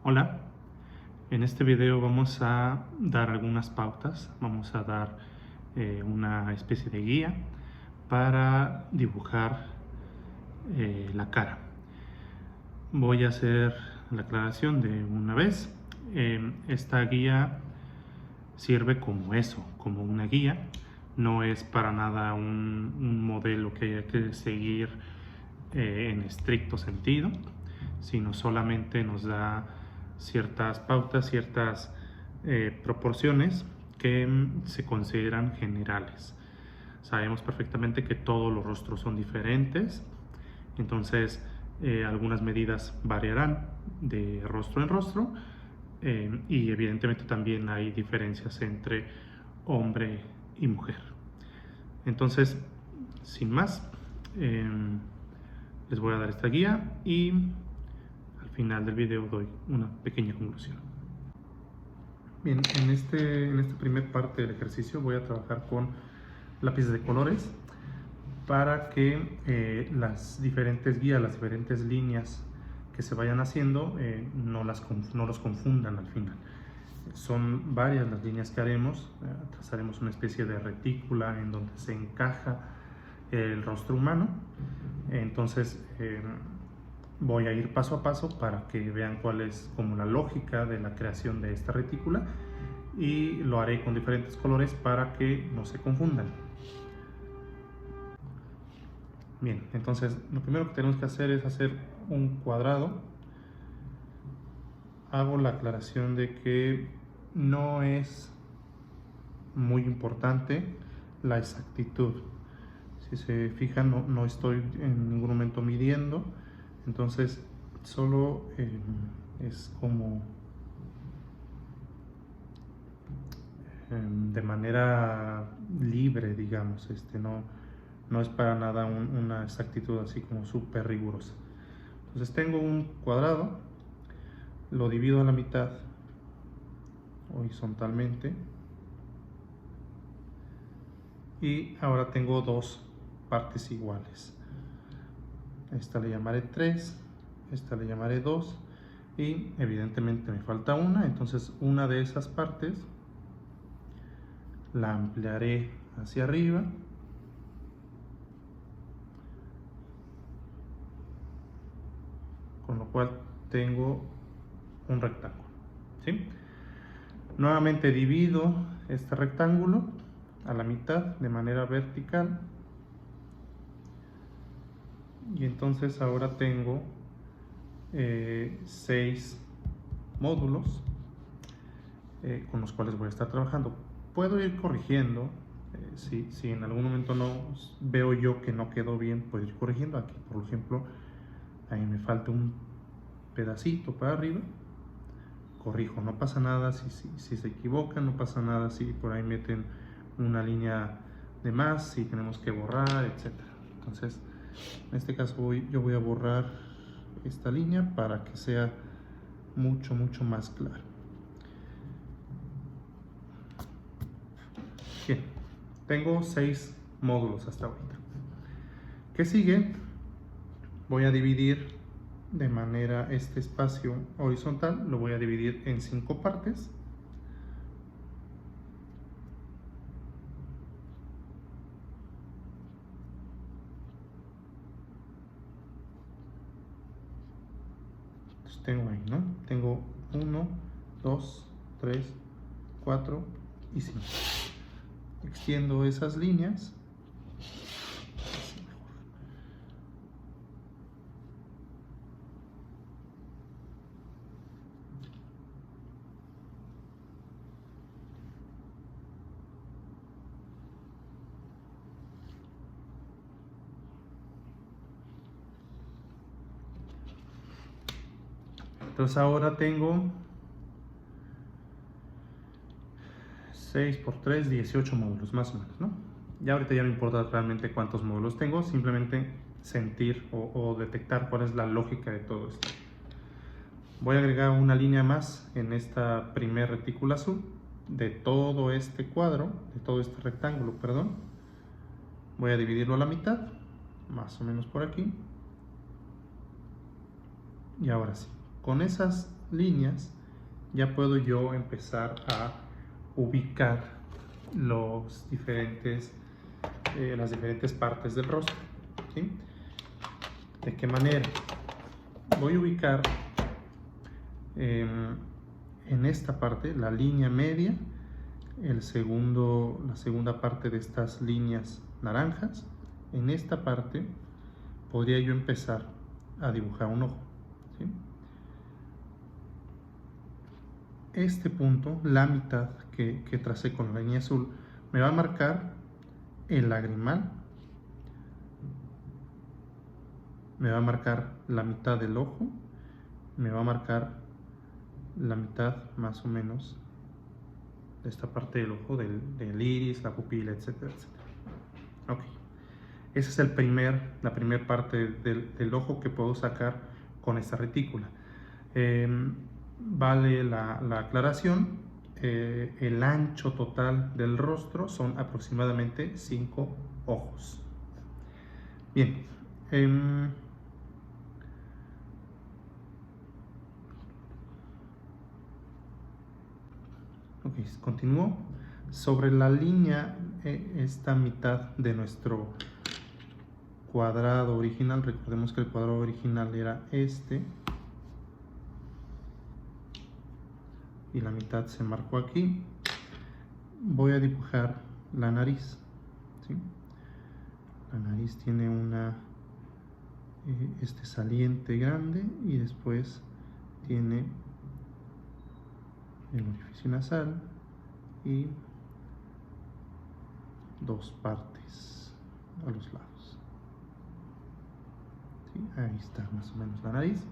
Hola, en este video vamos a dar algunas pautas, vamos a dar una especie de guía para dibujar la cara. Voy a hacer la aclaración de una vez. Esta guía sirve como eso, como una guía. No es para nada un modelo que haya que seguir en estricto sentido, sino solamente nos da ciertas pautas, ciertas proporciones que se consideran generales. Sabemos perfectamente que todos los rostros son diferentes, entonces algunas medidas variarán de rostro en rostro, y evidentemente también hay diferencias entre hombre y mujer. Entonces, sin más, les voy a dar esta guía y al final del video doy una pequeña conclusión. Bien, en esta primera parte del ejercicio voy a trabajar con lápices de colores para que las diferentes guías, las diferentes líneas que se vayan haciendo no los confundan al final. Son varias las líneas que haremos. Trazaremos una especie de retícula en donde se encaja el rostro humano. Entonces voy a ir paso a paso para que vean cuál es como la lógica de la creación de esta retícula, y lo haré con diferentes colores para que no se confundan. Bien, entonces lo primero que tenemos que hacer es hacer un cuadrado. Hago la aclaración de que no es muy importante la exactitud. Si se fijan, no estoy en ningún momento midiendo, entonces solo es como de manera libre, digamos. No es para nada una exactitud así como súper rigurosa. Entonces tengo un cuadrado, lo divido a la mitad horizontalmente y ahora tengo dos partes iguales. Esta le llamaré 3, esta le llamaré 2 y evidentemente me falta una, entonces una de esas partes la ampliaré hacia arriba con lo cual tengo un rectángulo, ¿sí? Nuevamente divido este rectángulo a la mitad de manera vertical y entonces ahora tengo 6 módulos con los cuales voy a estar trabajando. Puedo ir corrigiendo, si en algún momento no veo yo que no quedó bien, puedo ir corrigiendo. Aquí, por ejemplo, ahí me falta un pedacito para arriba, corrijo, no pasa nada si se equivocan, no pasa nada si por ahí meten una línea de más, si tenemos que borrar, etc. Entonces, en este caso yo voy a borrar esta línea para que sea mucho más claro. Bien, tengo 6 módulos hasta ahorita. ¿Qué sigue? Voy a dividir de manera este espacio horizontal, lo voy a dividir en 5 partes. Entonces tengo ahí, ¿no? Tengo 1, 2, 3, 4 y 5. Extiendo esas líneas. Entonces ahora tengo 6 por 3, 18 módulos más o menos, ¿no? Ya ahorita ya no importa realmente cuántos módulos tengo, simplemente sentir o detectar cuál es la lógica de todo esto. Voy a agregar una línea más en esta primer retícula azul de todo este cuadro, de todo este rectángulo, perdón. Voy a dividirlo a la mitad, más o menos por aquí. Y ahora sí, Con esas líneas ya puedo yo empezar a ubicar las diferentes partes del rostro, ¿sí? ¿De qué manera? Voy a ubicar en esta parte la línea media, la segunda parte de estas líneas naranjas. En esta parte podría yo empezar a dibujar un ojo, ¿sí? Este punto, la mitad que tracé con la línea azul, me va a marcar el lagrimal, me va a marcar la mitad del ojo, me va a marcar la mitad más o menos de esta parte del ojo, del iris, la pupila, etcétera, etcétera. Ok, esa es la primera parte del ojo que puedo sacar con esta retícula. Vale la aclaración, el ancho total del rostro son aproximadamente 5 ojos. Bien, ok, continúo. Sobre la línea, esta mitad de nuestro cuadrado original, recordemos que el cuadrado original era este, y la mitad se marcó aquí. Voy a dibujar la nariz, ¿sí? La nariz tiene este saliente grande y después tiene el orificio nasal y dos partes a los lados, ¿sí? Ahí está más o menos la nariz.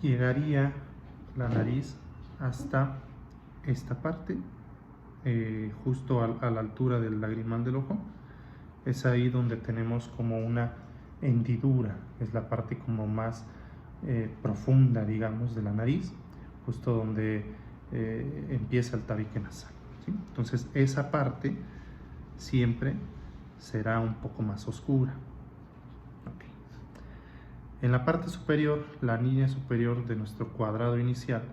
Llegaría la nariz hasta esta parte, justo a la altura del lagrimal del ojo. Es ahí donde tenemos como una hendidura, es la parte como más profunda, digamos, de la nariz, justo donde empieza el tabique nasal, ¿sí? Entonces esa parte siempre será un poco más oscura. Okay. En la parte superior, la línea superior de nuestro cuadrado inicial,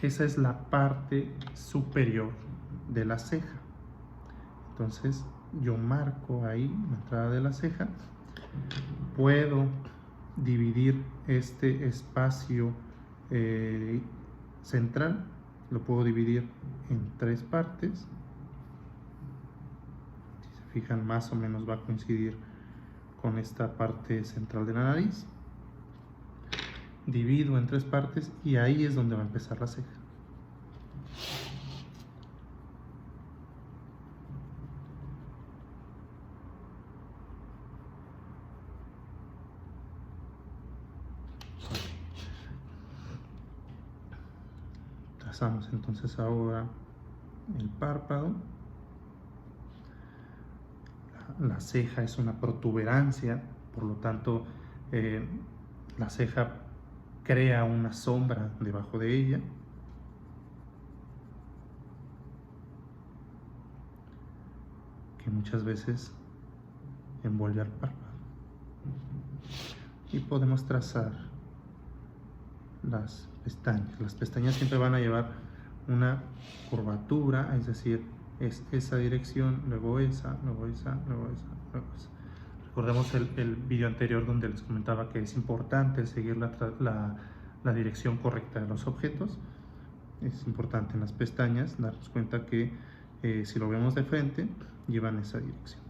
esa es la parte superior de la ceja. Entonces yo marco ahí la entrada de la ceja. Puedo dividir este espacio central, lo puedo dividir en 3 partes. Si se fijan, más o menos va a coincidir con esta parte central de la nariz. Divido en 3 partes y ahí es donde va a empezar la ceja. Trazamos entonces ahora el párpado. La ceja es una protuberancia, por lo tanto la ceja crea una sombra debajo de ella. Que muchas veces envuelve al párpado. Y podemos trazar las pestañas. Las pestañas siempre van a llevar una curvatura, es decir, es esa dirección, luego esa, luego esa, luego esa, luego esa. Recordemos el video anterior donde les comentaba que es importante seguir la dirección correcta de los objetos. Es importante en las pestañas darnos cuenta que si lo vemos de frente, llevan esa dirección.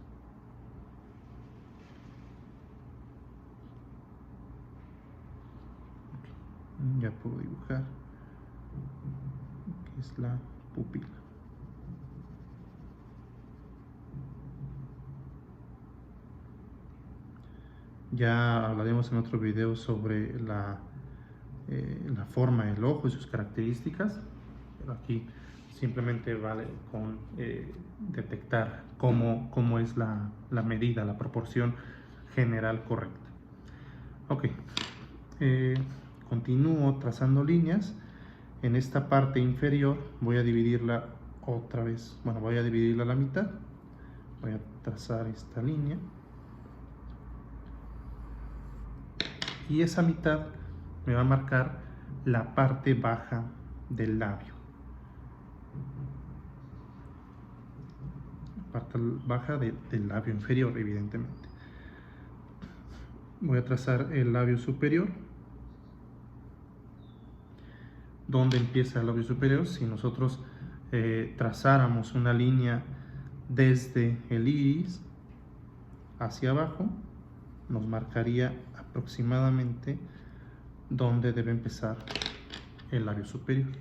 Okay. Ya puedo dibujar que es la pupila. Ya hablaremos en otro video sobre la forma del ojo y sus características, pero aquí simplemente vale con detectar cómo es la medida, la proporción general correcta. Ok, continúo trazando líneas. En esta parte inferior voy a dividirla otra vez, bueno, voy a dividirla a la mitad. Voy a trazar esta línea y esa mitad me va a marcar la parte baja del labio. La parte baja del labio inferior, evidentemente. Voy a trazar el labio superior. ¿Dónde empieza el labio superior? Si nosotros trazáramos una línea desde el iris hacia abajo, nos marcaría aproximadamente dónde debe empezar el labio superior.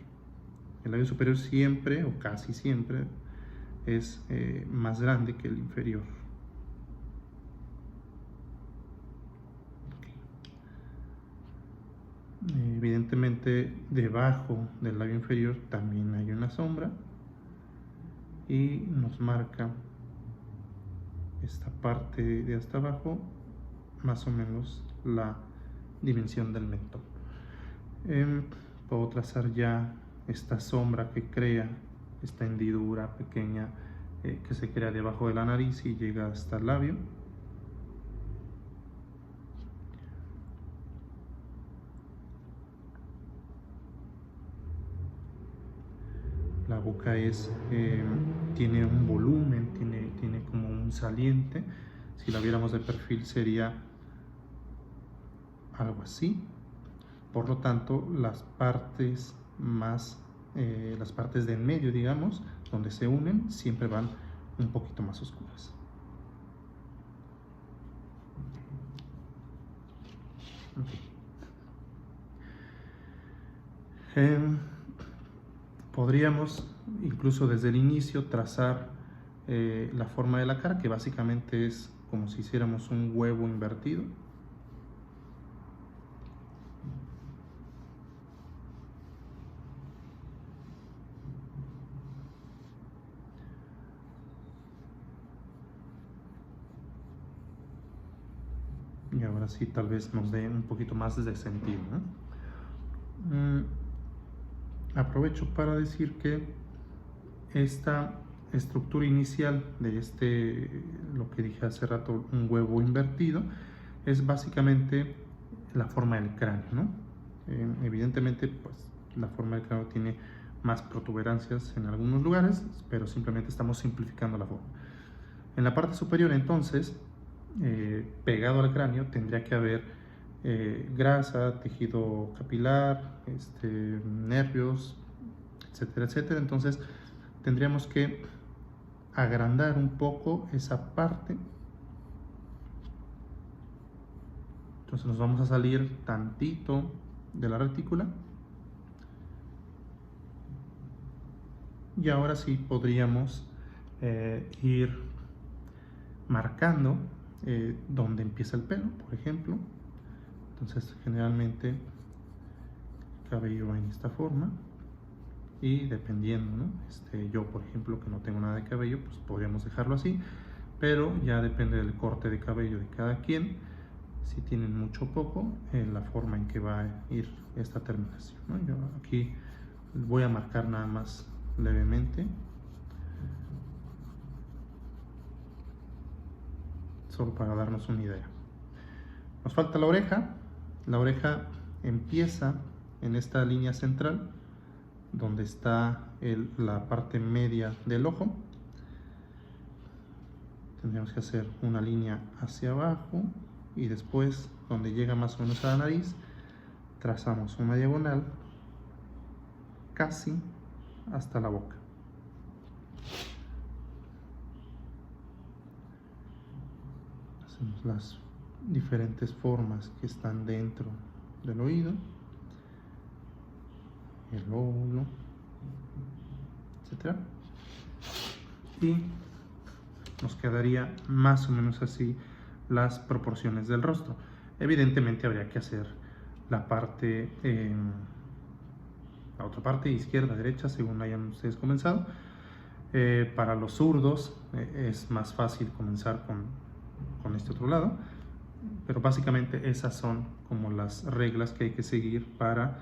El labio superior siempre, o casi siempre, es más grande que el inferior. Evidentemente, debajo del labio inferior también hay una sombra y nos marca esta parte de hasta abajo más o menos la dimensión del mentón. Puedo trazar ya esta sombra que crea esta hendidura pequeña que se crea debajo de la nariz y llega hasta el labio. La boca tiene un volumen, tiene como un saliente. Si la viéramos de perfil sería algo así. Por lo tanto, las partes de en medio, digamos, donde se unen, siempre van un poquito más oscuras. Podríamos incluso desde el inicio trazar la forma de la cara, que básicamente es como si hiciéramos un huevo invertido. Y ahora sí tal vez nos dé un poquito más de sentido, ¿no? Aprovecho para decir que esta estructura inicial de lo que dije hace rato, un huevo invertido, es básicamente la forma del cráneo, ¿no? Evidentemente, pues la forma del cráneo tiene más protuberancias en algunos lugares, pero simplemente estamos simplificando la forma. En la parte superior, entonces, pegado al cráneo, tendría que haber grasa, tejido capilar, nervios, etcétera, etcétera. Entonces, tendríamos que agrandar un poco esa parte. Entonces nos vamos a salir tantito de la retícula. Y ahora sí podríamos ir marcando donde empieza el pelo, por ejemplo. Entonces generalmente el cabello va en esta forma. Y dependiendo, ¿no? Yo por ejemplo que no tengo nada de cabello, pues podríamos dejarlo así, pero ya depende del corte de cabello de cada quien, si tienen mucho o poco, la forma en que va a ir esta terminación, ¿no? Yo aquí voy a marcar nada más levemente, solo para darnos una idea. Nos falta la oreja. La oreja empieza en esta línea central donde está la parte media del ojo. Tendríamos que hacer una línea hacia abajo y después, donde llega más o menos a la nariz, trazamos una diagonal casi hasta la boca. Hacemos las diferentes formas que están dentro del oído, el lóbulo, etc. Y nos quedaría más o menos así las proporciones del rostro. Evidentemente habría que hacer la otra parte, izquierda, derecha, según hayan ustedes comenzado. Para los zurdos es más fácil comenzar con este otro lado, pero básicamente esas son como las reglas que hay que seguir para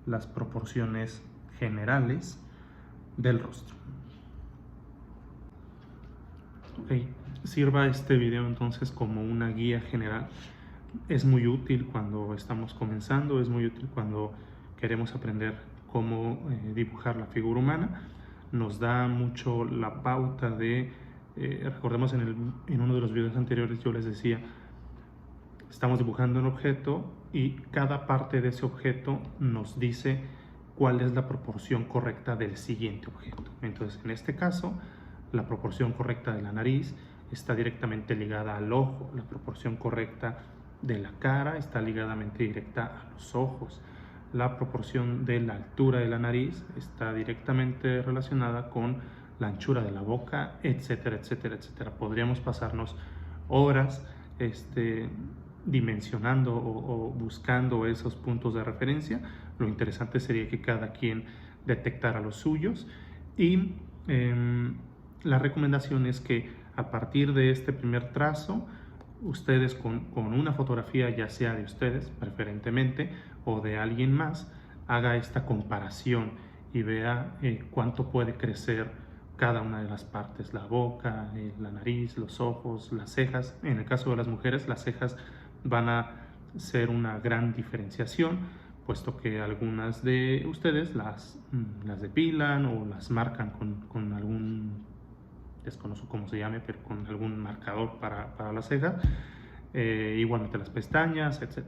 las proporciones generales del rostro. Ok, sirva este video entonces como una guía general es muy útil cuando estamos comenzando, es muy útil cuando queremos aprender cómo dibujar la figura humana. Nos da mucho la pauta de, recordemos en uno de los videos anteriores yo les decía, estamos dibujando un objeto y cada parte de ese objeto nos dice cuál es la proporción correcta del siguiente objeto. Entonces, en este caso, la proporción correcta de la nariz está directamente ligada al ojo, la proporción correcta de la cara está ligadamente directa a los ojos, la proporción de la altura de la nariz está directamente relacionada con la anchura de la boca, etcétera, etcétera, etcétera. Podríamos pasarnos horas dimensionando o buscando esos puntos de referencia. Lo interesante sería que cada quien detectara los suyos y la recomendación es que a partir de este primer trazo ustedes con una fotografía, ya sea de ustedes preferentemente o de alguien más, haga esta comparación y vea cuánto puede crecer cada una de las partes, la boca, la nariz, los ojos, las cejas. En el caso de las mujeres, las cejas van a ser una gran diferenciación, puesto que algunas de ustedes las depilan o las marcan con algún, desconozco cómo se llame, pero con algún marcador para la ceja, igualmente las pestañas, etc.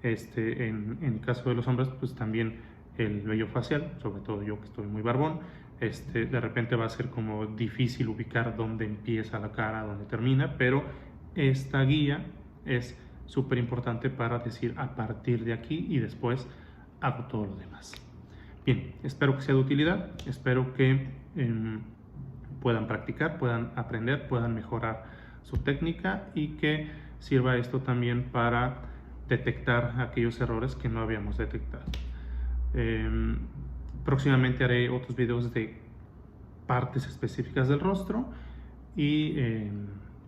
En el caso de los hombres, pues también el vello facial, sobre todo yo que estoy muy barbón, de repente va a ser como difícil ubicar dónde empieza la cara, dónde termina, pero esta guía es súper importante para decir a partir de aquí y después hago todo lo demás. Bien, espero que sea de utilidad, espero que puedan practicar, puedan aprender, puedan mejorar su técnica y que sirva esto también para detectar aquellos errores que no habíamos detectado. Próximamente haré otros videos de partes específicas del rostro y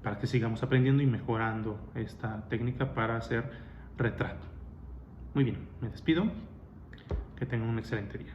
para que sigamos aprendiendo y mejorando esta técnica para hacer retrato. Muy bien, me despido. Que tengan un excelente día.